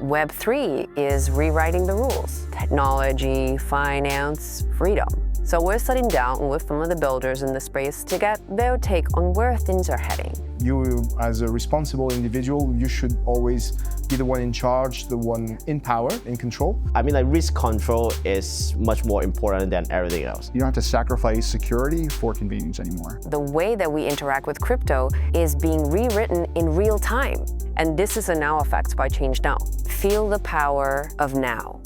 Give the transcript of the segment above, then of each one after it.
Web3 is rewriting the rules. Technology, finance, freedom. So we're sitting down with some of the builders in the space to get their take on where things are heading. You, as a responsible individual, you should always be the one in charge, the one in power, in control. I mean, like, risk control is much more important than everything else. You don't have to sacrifice security for convenience anymore. The way that we interact with crypto is being rewritten in real time. And this is a NOWeffect by ChangeNOW. Feel the power of now.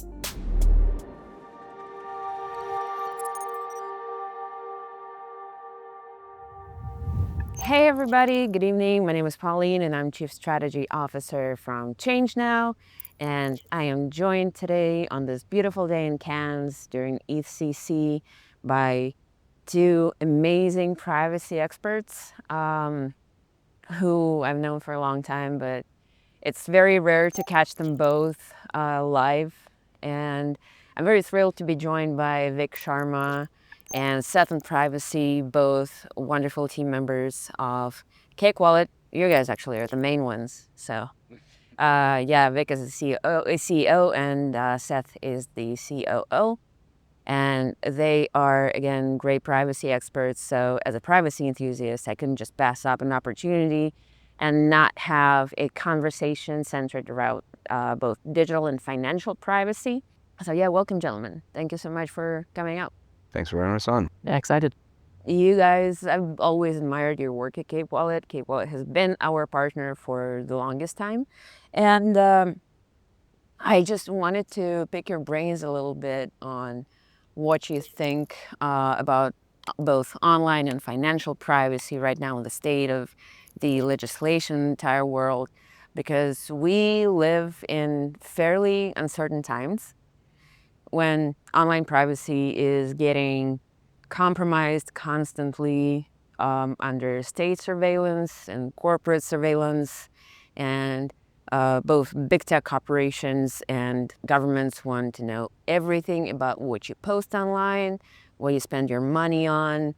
Hey everybody, good evening. My name is Pauline and I'm Chief Strategy Officer from ChangeNOW. And I am joined today on this beautiful day in Cannes during ETHCC by two amazing privacy experts who I've known for a long time, but it's very rare to catch them both live. And I'm very thrilled to be joined by Sharma and Seth on privacy, both wonderful team members of Cake Wallet. You guys actually are the main ones. So yeah, Vic is the CEO and Seth is the COO. And they are, again, great privacy experts. So as a privacy enthusiast, I couldn't just pass up an opportunity and not have a conversation centered around both digital and financial privacy. So yeah, welcome, gentlemen. Thank you so much for coming out. Thanks for having us on. Yeah, excited. You guys, I've always admired your work at Cake Wallet. Cake Wallet has been our partner for the longest time. And I just wanted to pick your brains a little bit on what you think about both online and financial privacy right now in the state of the legislation in the entire world, because we live in fairly uncertain times when online privacy is getting compromised constantly under state surveillance and corporate surveillance, and both big tech corporations and governments want to know everything about what you post online, what you spend your money on,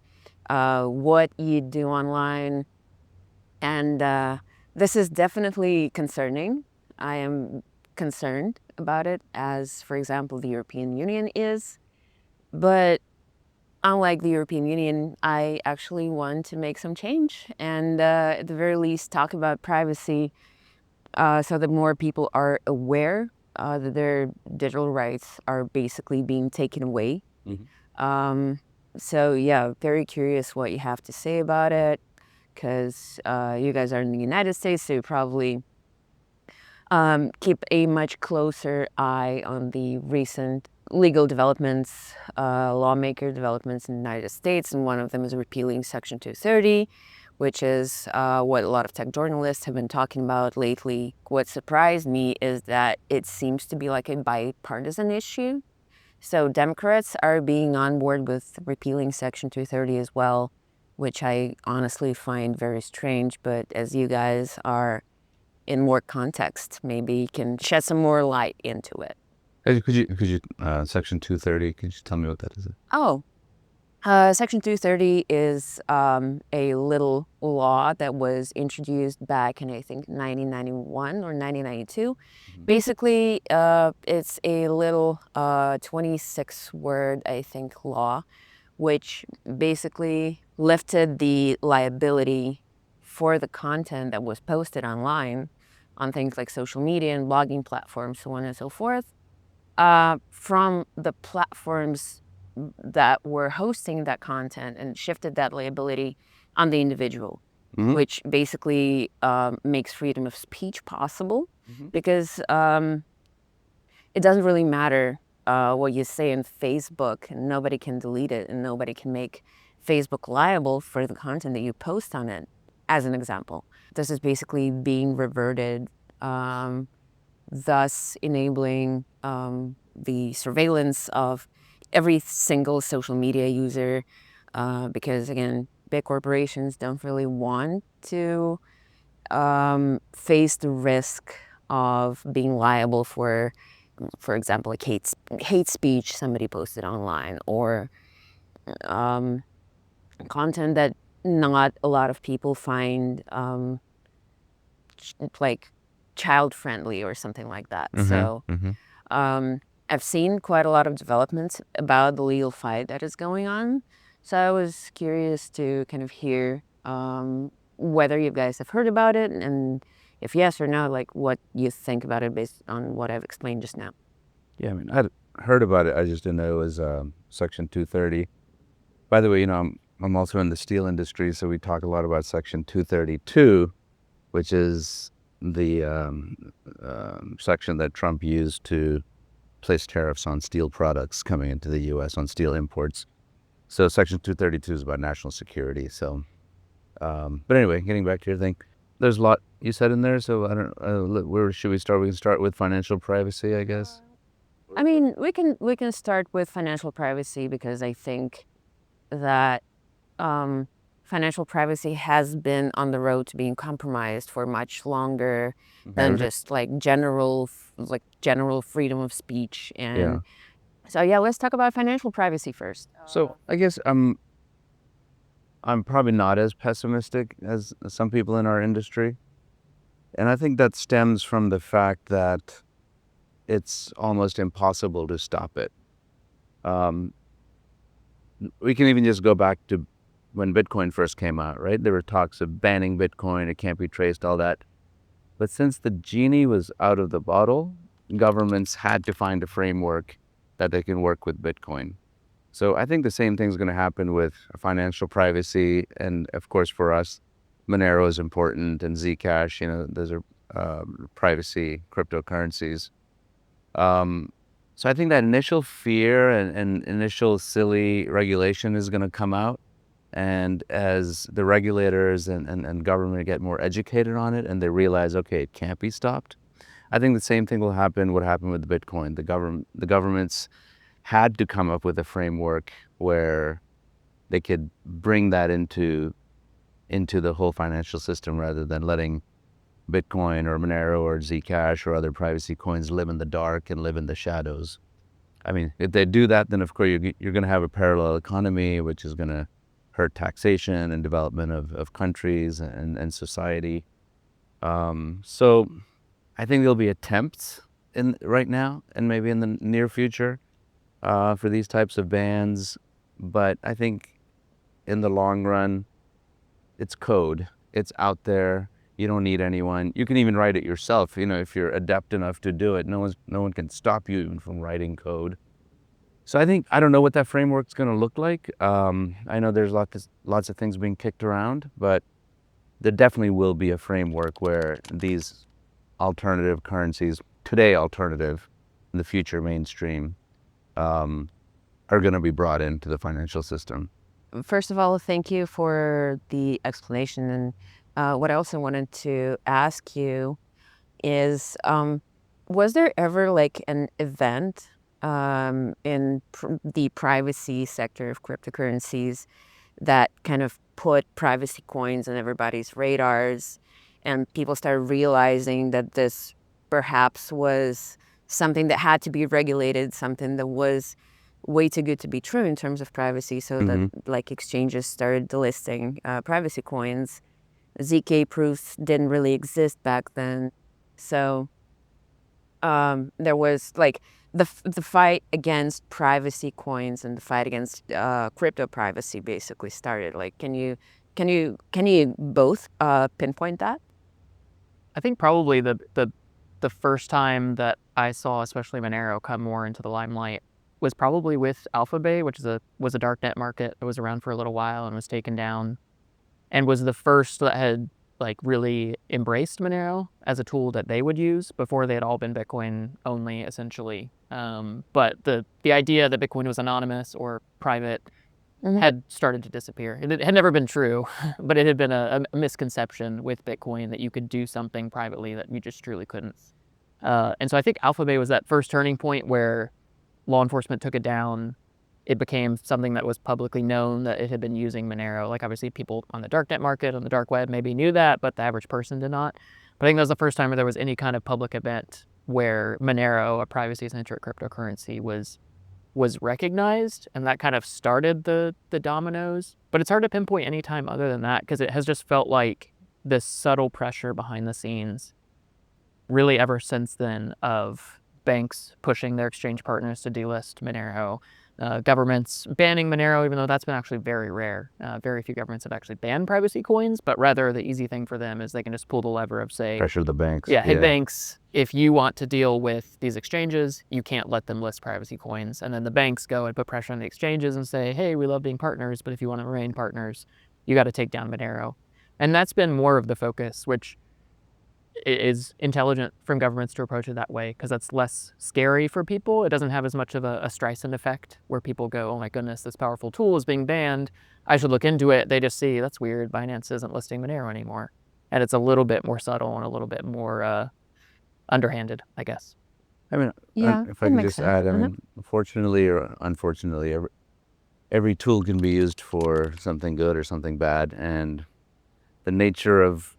what you do online. And this is definitely concerning. I am concerned about it, as, for example, the European Union is. But unlike the European Union, I actually want to make some change and at the very least talk about privacy so that more people are aware that their digital rights are basically being taken away. Mm-hmm. So yeah, very curious what you have to say about it, because you guys are in the United States, so you probably keep a much closer eye on the recent legal developments, lawmaker developments in the United States, and one of them is repealing Section 230, which is what a lot of tech journalists have been talking about lately. What surprised me is that it seems to be like a bipartisan issue. So Democrats are being on board with repealing Section 230 as well, which I honestly find very strange. But as you guys are in more context, maybe you can shed some more light into it. Could you Section 230, could you tell me what that is? Oh, Section 230 is a little law that was introduced back in, I think, 1991 or 1992. Mm-hmm. Basically, it's a little 26-word, I think, law, which basically lifted the liability for the content that was posted online on things like social media and blogging platforms, so on and so forth, from the platforms that were hosting that content, and shifted that liability on the individual, mm-hmm. which basically makes freedom of speech possible, mm-hmm. because it doesn't really matter what you say in Facebook, and nobody can delete it, and nobody can make Facebook liable for the content that you post on it, as an example. This is basically being reverted, thus enabling the surveillance of every single social media user, because, again, big corporations don't really want to face the risk of being liable for example, like hate speech somebody posted online, or content that not a lot of people find like child friendly or something like that. Mm-hmm. So Mm-hmm. I've seen quite a lot of developments about the legal fight that is going on. So I was curious to kind of hear whether you guys have heard about it, and if yes or no, like what you think about it based on what I've explained just now. Yeah, I mean, I'd heard about it. I just didn't know it was Section 230. By the way, I'm also in the steel industry, so we talk a lot about Section 232, which is the section that Trump used to place tariffs on steel products coming into the U.S. on steel imports. So Section 232 is about national security. So, but anyway, getting back to your thing, there's a lot you said in there. So I don't. Where should we start? We can start with financial privacy, I guess. I mean, we can start with financial privacy because I think that financial privacy has been on the road to being compromised for much longer than Okay. just like general freedom of speech. Yeah. And so yeah, let's talk about financial privacy first. So I guess I'm probably not as pessimistic as some people in our industry, and I think that stems from the fact that it's almost impossible to stop it. We can even just go back to when Bitcoin first came out, right? There were talks of banning Bitcoin, it can't be traced, all that. But since the genie was out of the bottle, governments had to find a framework that they can work with Bitcoin. So I think the same thing's going to happen with financial privacy. And of course, for us, Monero is important, and Zcash, those are privacy cryptocurrencies. So I think that initial fear and initial silly regulation is going to come out. And as the regulators and government get more educated on it and they realize, okay, it can't be stopped, I think the same thing will happen what happened with Bitcoin. The governments had to come up with a framework where they could bring that into the whole financial system rather than letting Bitcoin or Monero or Zcash or other privacy coins live in the dark and live in the shadows. I mean, if they do that, then of course you're going to have a parallel economy, which is going to hurt taxation and development of countries and society. So I think there'll be attempts right now and maybe in the near future for these types of bans. But I think in the long run, it's code. It's out there. You don't need anyone. You can even write it yourself. If you're adept enough to do it, no one can stop you even from writing code. So I don't know what that framework's going to look like. I know there's lots of things being kicked around, but there definitely will be a framework where these alternative currencies, today alternative, in the future mainstream, are going to be brought into the financial system. First of all, thank you for the explanation. And what I also wanted to ask you is, was there ever like an event in the privacy sector of cryptocurrencies that kind of put privacy coins on everybody's radars, and people started realizing that this perhaps was something that had to be regulated, something that was way too good to be true in terms of privacy, so that like exchanges started delisting privacy coins. ZK proofs didn't really exist back then. So there was like the fight against privacy coins and the fight against crypto privacy basically started. Like, can you both pinpoint that? I think probably the first time that I saw, especially Monero, come more into the limelight was probably with Alphabay, which was a darknet market that was around for a little while and was taken down, and was the first that had like really embraced Monero as a tool that they would use. Before, they had all been Bitcoin only, essentially. But the idea that Bitcoin was anonymous or private had started to disappear. It had never been true, but it had been a misconception with Bitcoin that you could do something privately that you just truly couldn't. And so I think Alphabay was that first turning point where law enforcement took it down. It became something that was publicly known that it had been using Monero. Like, obviously people on the darknet market, on the dark web, maybe knew that, but the average person did not. But I think that was the first time where there was any kind of public event where Monero, a privacy-centric cryptocurrency, was recognized, and that kind of started the dominoes. But it's hard to pinpoint any time other than that, because it has just felt like this subtle pressure behind the scenes really ever since then of banks pushing their exchange partners to delist Monero, governments banning Monero, even though that's been actually very rare. Very few governments have actually banned privacy coins, but rather the easy thing for them is they can just pull the lever of say, Pressure the banks. yeah, hey banks, if you want to deal with these exchanges, you can't let them list privacy coins. And then the banks go and put pressure on the exchanges and say, hey, we love being partners, but if you want to remain partners, you got to take down Monero. And that's been more of the focus, which is intelligent from governments to approach it that way because that's less scary for people. It doesn't have as much of a Streisand effect where people go, oh my goodness, this powerful tool is being banned. I should look into it. They just see, that's weird. Binance isn't listing Monero anymore. And it's a little bit more subtle and a little bit more underhanded, I guess. I mean, Yeah, if I that can makes just sense. add, I mean, fortunately or unfortunately, every tool can be used for something good or something bad. And the nature of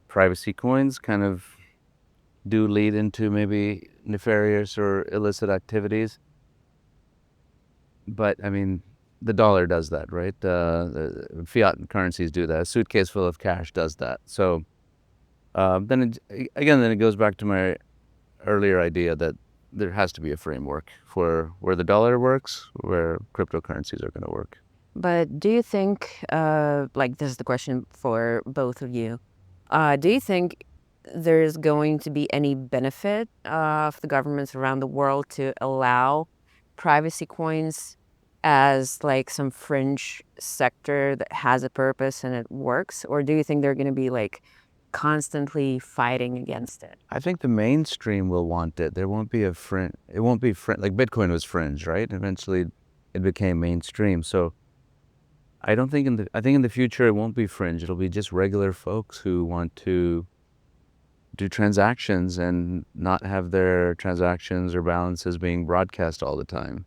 privacy coins kind of do lead into maybe nefarious or illicit activities. But I mean, the dollar does that, right? The fiat currencies do that. A suitcase full of cash does that. So then it goes back to my earlier idea that there has to be a framework for where the dollar works, where cryptocurrencies are going to work. But do you think, like this is the question for both of you, do you think there's going to be any benefit of the governments around the world to allow privacy coins as like some fringe sector that has a purpose and it works? Or do you think they're going to be like constantly fighting against it? I think the mainstream will want it. There won't be a fringe. It won't be fringe. Like Bitcoin was fringe, right? Eventually, it became mainstream. So I don't think I think in the future it won't be fringe. It'll be just regular folks who want to do transactions and not have their transactions or balances being broadcast all the time.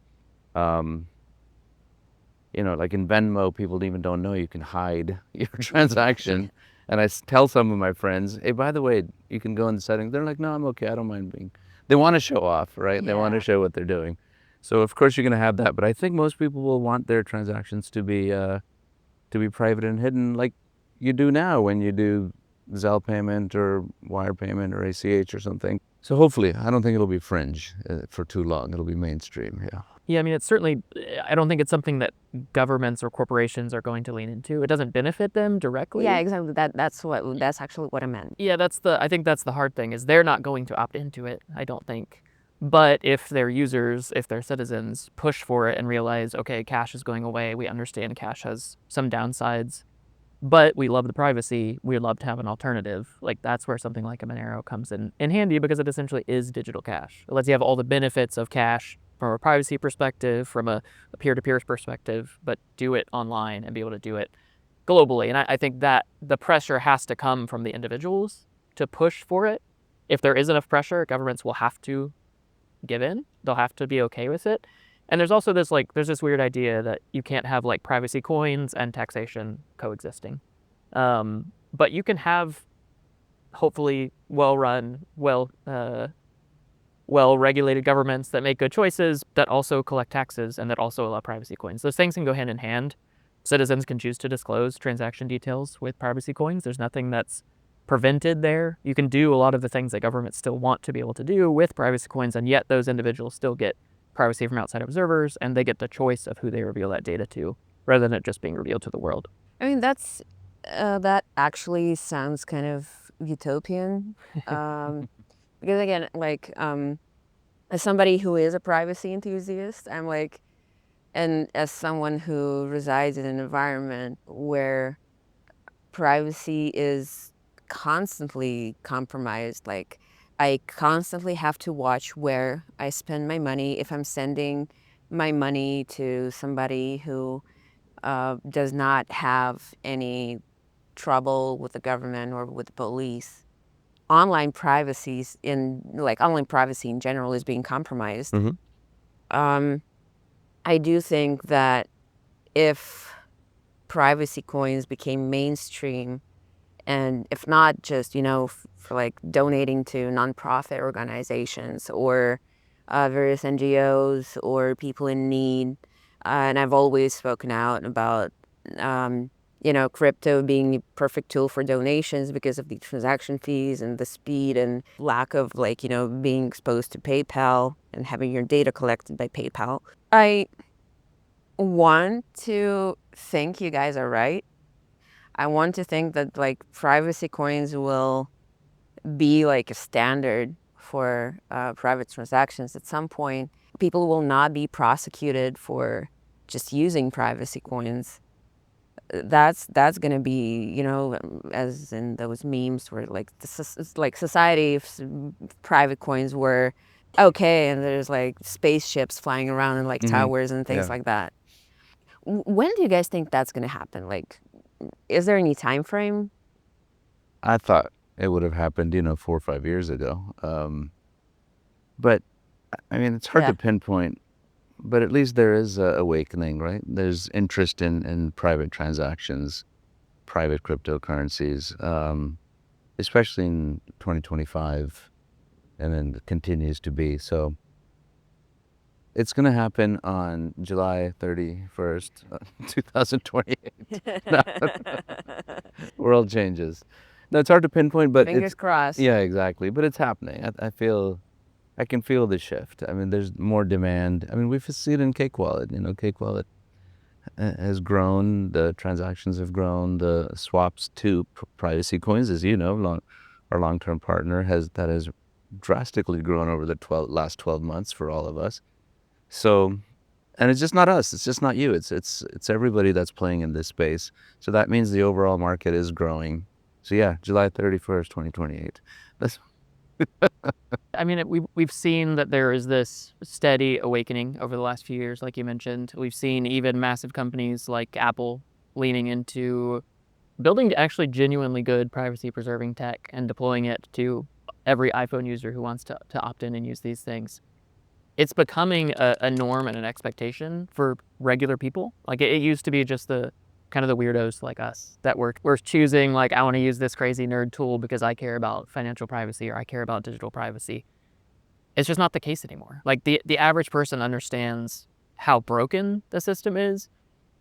You know, like in Venmo, people even don't know you can hide your transaction. And I tell some of my friends, hey, by the way, you can go in the settings. They're like, no, I'm okay. I don't mind being. They want to show off, right? They want to show what they're doing. So of course you're going to have that. But I think most people will want their transactions to be private and hidden, like you do now when you do Zelle payment or wire payment or ACH or something. So hopefully, I don't think it'll be fringe for too long. It'll be mainstream. Yeah. Yeah, I mean, it's certainly, I don't think it's something that governments or corporations are going to lean into. It doesn't benefit them directly. Yeah, exactly. That's actually what I meant. Yeah, I think that's the hard thing is they're not going to opt into it, I don't think. But if their users, if their citizens push for it and realize, okay, cash is going away, we understand cash has some downsides, but we love the privacy, we'd love to have an alternative. Like that's where something like a Monero comes in handy because it essentially is digital cash. It lets you have all the benefits of cash from a privacy perspective, from a peer-to-peer perspective, but do it online and be able to do it globally. And I think that the pressure has to come from the individuals to push for it. If there is enough pressure, governments will have to give in. They'll have to be okay with it. And there's also this there's this weird idea that you can't have like privacy coins and taxation coexisting. But you can have hopefully well-run, well-regulated governments that make good choices that also collect taxes and that also allow privacy coins. Those things can go hand in hand. Citizens can choose to disclose transaction details with privacy coins. There's nothing that's prevented there. You can do a lot of the things that governments still want to be able to do with privacy coins, and yet those individuals still get privacy from outside observers, and they get the choice of who they reveal that data to, rather than it just being revealed to the world. I mean, that actually sounds kind of utopian. Because again, like, as somebody who is a privacy enthusiast, I'm like, and as someone who resides in an environment where privacy is constantly compromised, like I constantly have to watch where I spend my money. If I'm sending my money to somebody who does not have any trouble with the government or with the police, online privacy in general is being compromised. I do think that if privacy coins became mainstream, and if not just, for like donating to nonprofit organizations or various NGOs or people in need, and I've always spoken out about crypto being a perfect tool for donations because of the transaction fees and the speed and lack of being exposed to PayPal and having your data collected by PayPal. I want to think you guys are right. I want to think that privacy coins will be like a standard for private transactions at some point. People will not be prosecuted for just using privacy coins. That's going to be, as in those memes where society, if private coins were okay, and there's spaceships flying around and towers and things like that. When do you guys think that's going to happen? Is there any time frame? I thought it would have happened, 4 or 5 years ago. But I mean, it's hard to pinpoint, but at least there is a awakening, right? There's interest in private transactions, private cryptocurrencies, especially in 2025, and then it continues to be. So it's going to happen on July 31st, 2028. World changes. No, it's hard to pinpoint, but Fingers crossed. Yeah, exactly. But it's happening. I can feel the shift. I mean, there's more demand. I mean, we see it in Cake Wallet. Cake Wallet has grown. The transactions have grown. The swaps to privacy coins, as you know, our long-term partner has drastically grown over the last 12 months for all of us. So, and it's just not us. It's just not you. It's everybody that's playing in this space. So that means the overall market is growing. So yeah, July 31st, 2028. That's I mean, we've seen that there is this steady awakening over the last few years, like you mentioned. We've seen even massive companies like Apple leaning into building actually genuinely good privacy-preserving tech and deploying it to every iPhone user who wants to opt in and use these things. It's becoming a norm and an expectation for regular people. It used to be just the kind of the weirdos like us that we're choosing, I want to use this crazy nerd tool because I care about financial privacy or I care about digital privacy. It's just not the case anymore. The average person understands how broken the system is,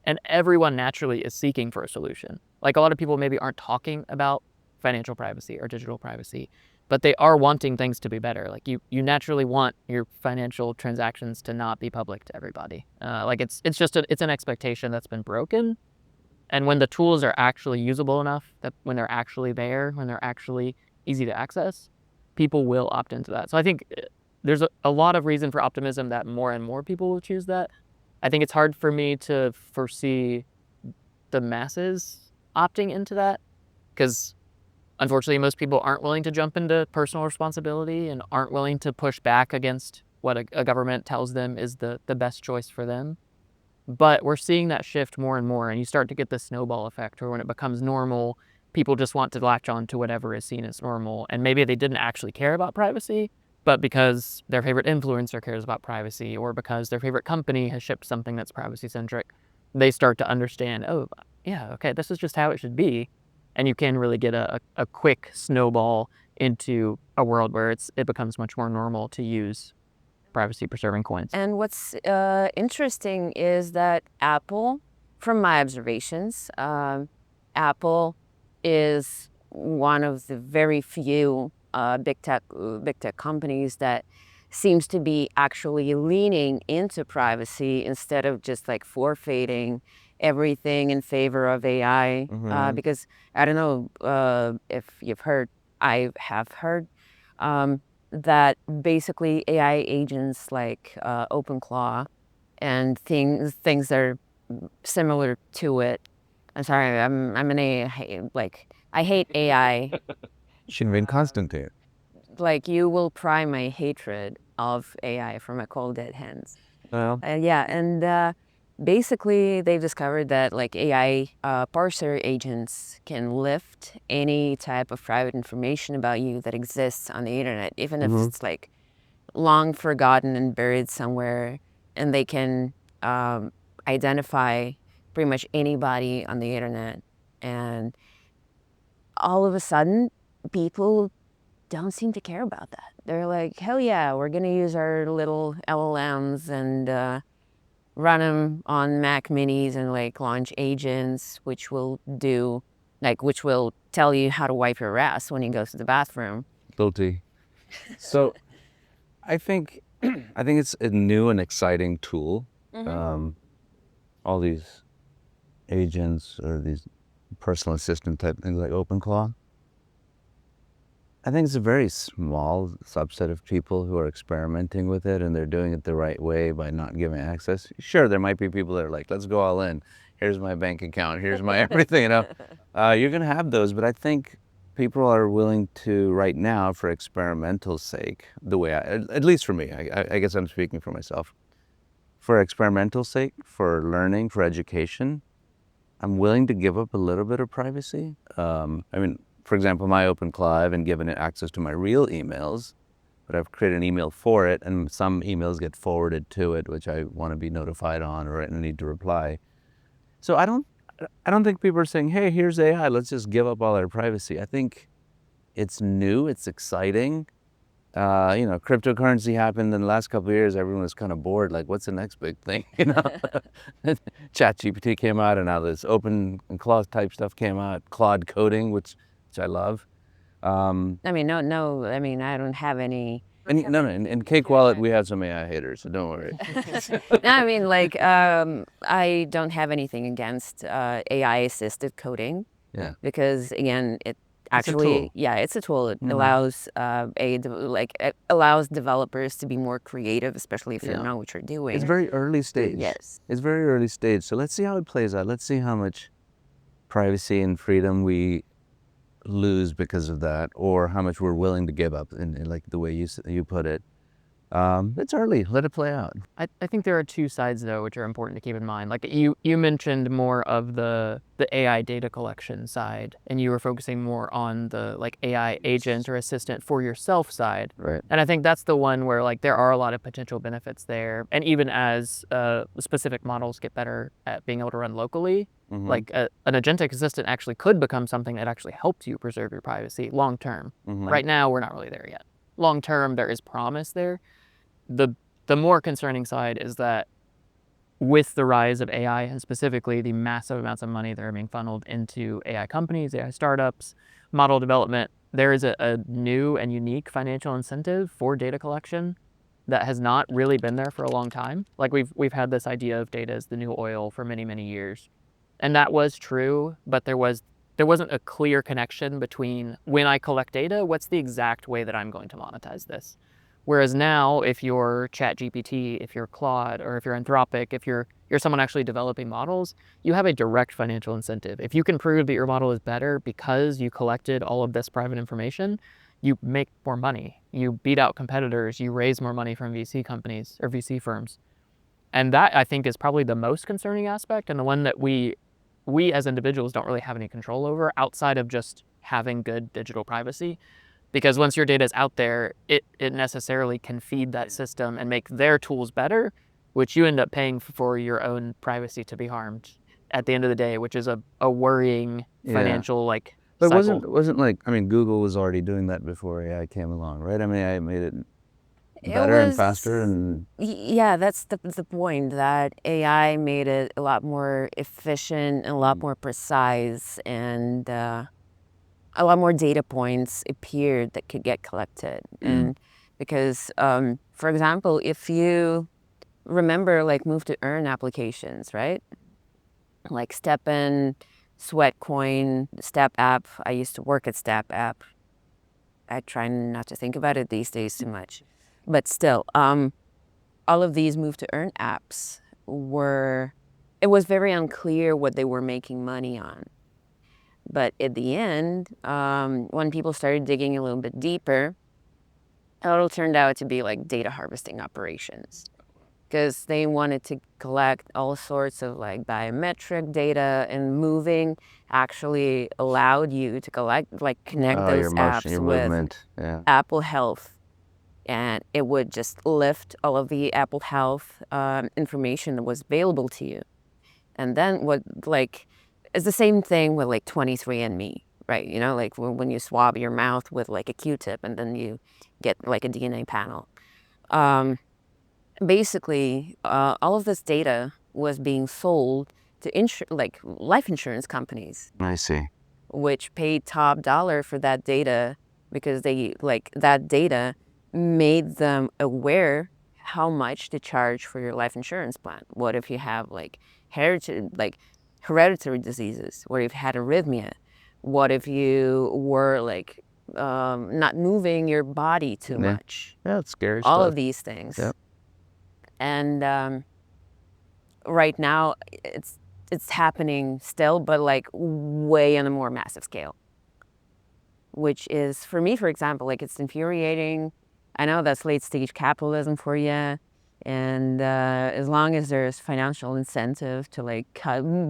and everyone naturally is seeking for a solution. A lot of people maybe aren't talking about financial privacy or digital privacy, but they are wanting things to be better. You naturally want your financial transactions to not be public to everybody. It's an expectation that's been broken. And when the tools are actually usable enough, that when they're actually there, when they're actually easy to access, people will opt into that. So I think there's a lot of reason for optimism that more and more people will choose that. I think it's hard for me to foresee the masses opting into that because unfortunately most people aren't willing to jump into personal responsibility and aren't willing to push back against what a government tells them is the best choice for them. But we're seeing that shift more and more, and you start to get the snowball effect where when it becomes normal, people just want to latch on to whatever is seen as normal. And maybe they didn't actually care about privacy, but because their favorite influencer cares about privacy or because their favorite company has shipped something that's privacy-centric, they start to understand, oh, yeah, okay, this is just how it should be. And you can really get a quick snowball into a world where it becomes much more normal to use privacy-preserving coins. And what's interesting is that Apple, from my observations, Apple is one of the very few big tech companies that seems to be actually leaning into privacy instead of just forfeiting everything in favor of AI. Because I don't know if you've heard, I have heard that basically AI agents like OpenClaw and things that are similar to it. I'm sorry, I'm an AI, I hate AI. Shinrin Constantine. You will pry my hatred of AI from a cold dead hands. Well, Yeah, and basically they've discovered that AI parser agents can lift any type of private information about you that exists on the internet, even if it's long forgotten and buried somewhere, and they can identify pretty much anybody on the internet. And all of a sudden, people don't seem to care about that. They're like, hell yeah, we're gonna use our little LLMs and run them on Mac Minis and like launch agents, which will do, like, which will tell you how to wipe your ass when you go to the bathroom. Guilty. So I think it's a new and exciting tool. All these agents or these personal assistant type things like OpenClaw. I think it's a very small subset of people who are experimenting with it, and they're doing it the right way by not giving access. Sure, there might be people that are like, let's go all in. Here's my bank account. Here's my everything. You're going to have those, but I think people are willing to, right now, for experimental sake, the way at least for me, I guess I'm speaking for myself. For experimental sake, for learning, for education, I'm willing to give up a little bit of privacy. For example, my OpenClaw, I haven't given it access to my real emails, but I've created an email for it, and some emails get forwarded to it, which I want to be notified on or I need to reply. So I don't think people are saying, hey, here's AI, let's just give up all our privacy. I think it's new, it's exciting. Cryptocurrency happened in the last couple of years. Everyone was kind of bored. Like, what's the next big thing? ChatGPT came out, and now this OpenClaw type stuff came out. Claude coding, which I love. I mean, no. I mean, I don't have any. In Cake Wallet, we have some AI haters, so don't worry. No, I mean, like, I don't have anything against AI-assisted coding. Yeah. Because again, it It's a actually, tool. yeah, it's a tool. It allows it allows developers to be more creative, especially if you Yeah. know what you're doing. It's very early stage. Yes. It's very early stage. So let's see how it plays out. Let's see how much privacy and freedom we lose because of that, or how much we're willing to give up in like the way you put it. It's early. Let it play out. I think there are two sides though, which are important to keep in mind. Like you mentioned more of the AI data collection side, and you were focusing more on the like AI agent or assistant for yourself side. Right. And I think that's the one where like there are a lot of potential benefits there. And even as specific models get better at being able to run locally, like an agentic assistant actually could become something that actually helps you preserve your privacy long term. Right now, we're not really there yet. Long term, there is promise there. The more concerning side is that with the rise of AI, and specifically the massive amounts of money that are being funneled into AI companies, AI startups, model development, there is a new and unique financial incentive for data collection that has not really been there for a long time. Like we've had this idea of data as the new oil for many, many years. And that was true, but there wasn't a clear connection between when I collect data, what's the exact way that I'm going to monetize this? Whereas now, if you're ChatGPT, if you're Claude, or if you're Anthropic, if you're someone actually developing models, you have a direct financial incentive. If you can prove that your model is better because you collected all of this private information, you make more money. You beat out competitors. You raise more money from VC companies or VC firms. And that, I think, is probably the most concerning aspect, and the one that we as individuals don't really have any control over outside of just having good digital privacy. Because once your data is out there, it necessarily can feed that system and make their tools better, which you end up paying for your own privacy to be harmed at the end of the day, which is a worrying financial like But cycle. wasn't like, I mean, Google was already doing that before AI came along, right? I mean, AI made it better and faster, and Yeah, that's the point, that AI made it a lot more efficient, a lot more precise, and a lot more data points appeared that could get collected. And because, for example, if you remember like move to earn applications, right? Like StepN, Sweatcoin, Step app. I used to work at Step app. I try not to think about it these days too much. But still, all of these move to earn apps it was very unclear what they were making money on. But at the end, when people started digging a little bit deeper, it all turned out to be like data harvesting operations, because they wanted to collect all sorts of like biometric data, and moving actually allowed you to connect those your motion, apps your with movement. Yeah. Apple Health, and it would just lift all of the Apple Health information that was available to you. And then it's the same thing with like 23andMe, right? You know, like when you swab your mouth with like a Q-tip and then you get like a DNA panel. basically, all of this data was being sold to life insurance companies, I see. which paid top dollar for that data because that data made them aware how much to charge for your life insurance plan. What if you have hereditary diseases? What if you had arrhythmia? What if you were not moving your body too Yeah. much? Yeah, it's scary All stuff. of these things. Yep. And right now it's happening still, but like way on a more massive scale, which is, for me, for example, like, it's infuriating. I know that's late stage capitalism for you, and as long as there's financial incentive to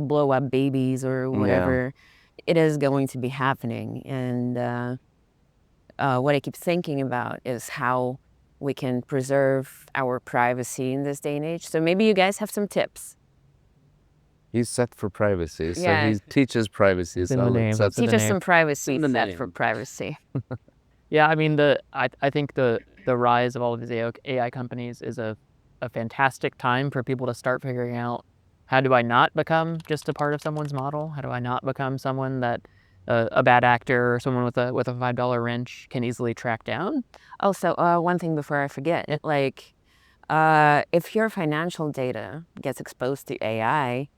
blow up babies or whatever, it is going to be happening. And what I keep thinking about is how we can preserve our privacy in this day and age. So maybe you guys have some tips. He's Seth for privacy, so Yeah. he teaches privacy. It's in the name. Seth's It's in Teach the us name. some privacy, in the Seth, name. for privacy. Yeah, I mean, I think the rise of all of these AI companies is a fantastic time for people to start figuring out, how do I not become just a part of someone's model? How do I not become someone that a bad actor or someone with a $5 wrench can easily track down? Also, one thing before I forget, if your financial data gets exposed to AI,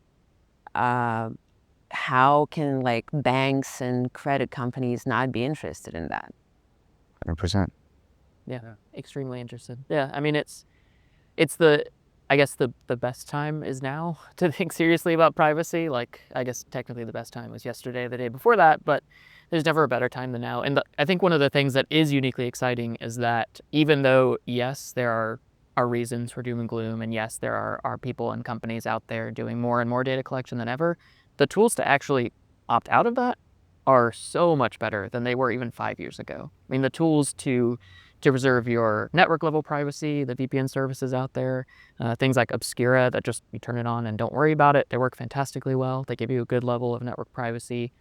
how can banks and credit companies not be interested in that? 100%. Yeah, extremely interested. Yeah, I mean, it's I guess the best time is now to think seriously about privacy. Like, I guess technically the best time was yesterday, the day before that, but there's never a better time than now. And I think one of the things that is uniquely exciting is that even though, yes, there are reasons for doom and gloom, and yes, there are people and companies out there doing more and more data collection than ever, the tools to actually opt out of that are so much better than they were even 5 years ago. I mean, the tools to preserve your network level privacy, the VPN services out there, things like Obscura that just you turn it on and don't worry about it. They work fantastically well. They give you a good level of network privacy.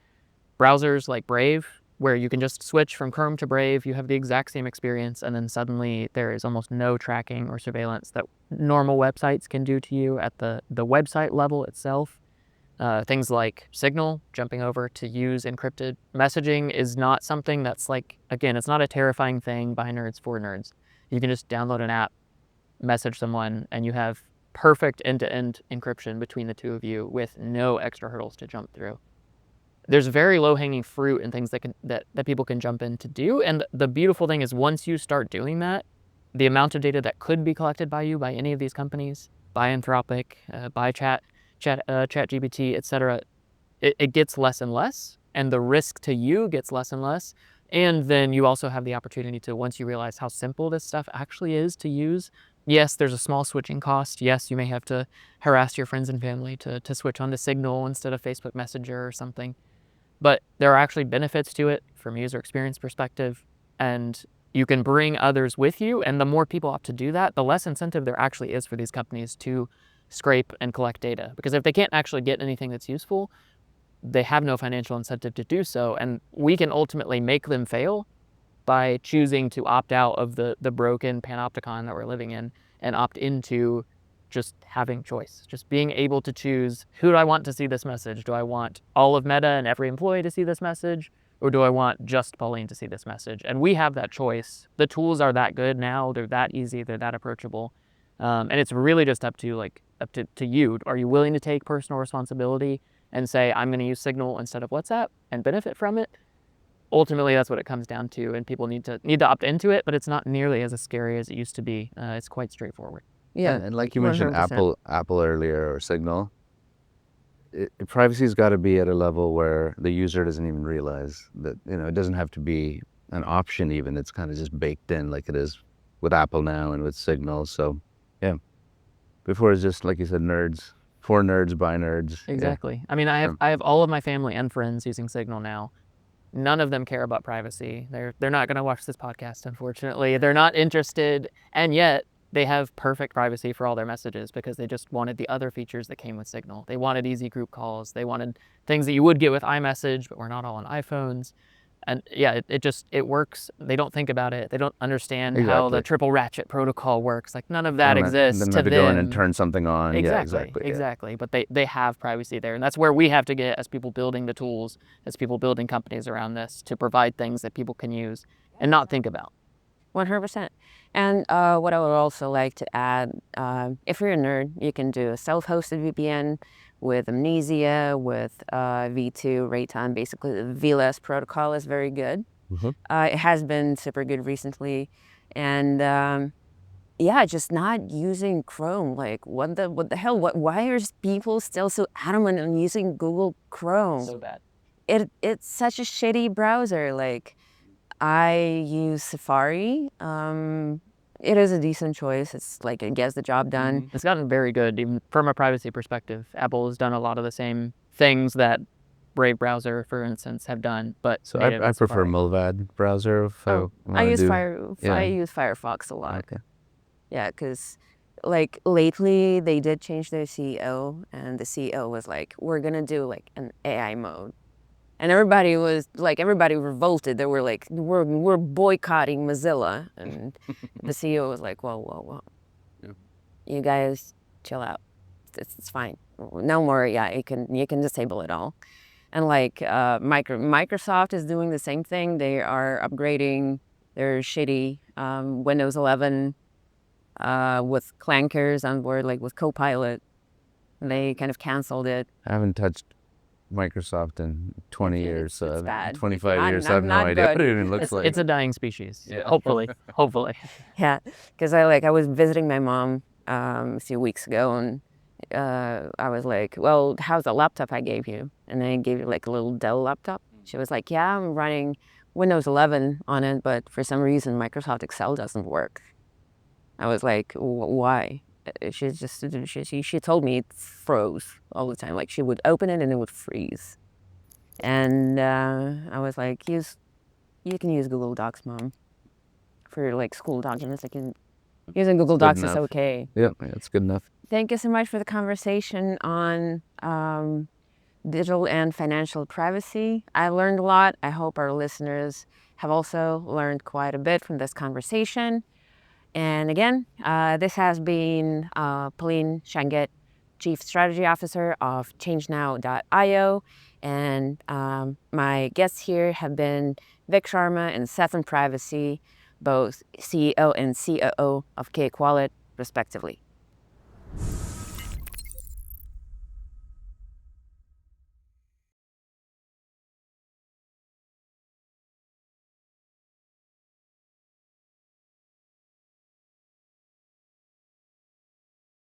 Browsers like Brave, where you can just switch from Chrome to Brave, you have the exact same experience, and then suddenly there is almost no tracking or surveillance that normal websites can do to you at the website level itself. Things like Signal, jumping over to use encrypted messaging, is not something that's again, it's not a terrifying thing by nerds for nerds. You can just download an app, message someone, and you have perfect end-to-end encryption between the two of you with no extra hurdles to jump through. There's very low-hanging fruit and things that people can jump in to do. And the beautiful thing is, once you start doing that, the amount of data that could be collected by you by any of these companies, by Anthropic, by ChatGPT, etc., it gets less and less, and the risk to you gets less and less. And then you also have the opportunity to, once you realize how simple this stuff actually is to use, yes, there's a small switching cost. Yes, you may have to harass your friends and family to switch onto Signal instead of Facebook Messenger or something. But there are actually benefits to it from a user experience perspective, and you can bring others with you. And the more people opt to do that, the less incentive there actually is for these companies to scrape and collect data. Because if they can't actually get anything that's useful, they have no financial incentive to do so. And we can ultimately make them fail by choosing to opt out of the broken panopticon that we're living in and opt into just having choice, just being able to choose, who do I want to see this message? Do I want all of Meta and every employee to see this message? Or do I want just Pauline to see this message? And we have that choice. The tools are that good now. They're that easy. They're that approachable. And it's really just up to you. Are you willing to take personal responsibility and say, I'm going to use Signal instead of WhatsApp and benefit from it? Ultimately, that's what it comes down to, and people need to opt into it, but it's not nearly as scary as it used to be. It's quite straightforward. Yeah, And like you mentioned 100%. Apple earlier, or Signal, privacy's got to be at a level where the user doesn't even realize that, it doesn't have to be an option even. It's kind of just baked in like it is with Apple now and with Signal. So yeah, before it's just, like you said, nerds, for nerds, by nerds. Exactly. Yeah. I mean, I have all of my family and friends using Signal now. None of them care about privacy. They're not going to watch this podcast, unfortunately. They're not interested, and yet they have perfect privacy for all their messages because they just wanted the other features that came with Signal. They wanted easy group calls. They wanted things that you would get with iMessage, but we're not all on iPhones. And yeah, it works. They don't think about it. They don't understand how the Exactly. triple ratchet protocol works. Like none of that Then exists to have to go in and them. turn something on. Exactly, Yeah, exactly. Yeah. exactly. But they have privacy there, and that's where we have to get as people building the tools, as people building companies around this, to provide things that people can use and not think about. 100%. And what I would also like to add, if you're a nerd, you can do a self-hosted VPN with Amnesia, with V2, Rayton. Basically, the VLS protocol is very good. It has been super good recently. And yeah, just not using Chrome. Like, what the hell? Why are people still so adamant on using Google Chrome? So bad. It's such a shitty browser. Like, I use Safari. It is a decent choice. It's like, it gets the job done. It's gotten very good, even from a privacy perspective. Apple has done a lot of the same things that Brave browser, for instance, have done, but So native I in prefer Safari. Mulvad browser if Oh, I I wanna use do. I use Firefox a lot. Okay. Yeah, because like lately they did change their CEO, and the CEO was like, we're gonna do like an AI mode. And everybody revolted. They were like, we're boycotting Mozilla. And the CEO was like, whoa. Yeah. You guys chill out. It's fine. No more, yeah, you can disable it all. And like Microsoft is doing the same thing. They are upgrading their shitty Windows 11 with clankers on board, like with Copilot. They kind of canceled it. I haven't touched Microsoft in 20 years, so it's bad. 25 years. I have no Not idea good. what it even looks like. It's a dying species. Yeah. Hopefully. Yeah, because I was visiting my mom a few weeks ago, and I was like, well, how's the laptop I gave you? And I gave you like a little Dell laptop. She was like, yeah, I'm running Windows 11 on it, but for some reason Microsoft Excel doesn't work. I was like, why? She told me it froze all the time. Like, she would open it and it would freeze. And I was like, you can use Google Docs, Mom, for like school documents. Using Google Good Docs is enough. okay. Yeah, it's good enough. Thank you so much for the conversation on digital and financial privacy. I learned a lot. I hope our listeners have also learned quite a bit from this conversation. And again, this has been Pauline Shangett, Chief Strategy Officer of ChangeNOW.io. And my guests here have been Vic Sharma and Seth on Privacy, both CEO and COO of K-Qualit, respectively.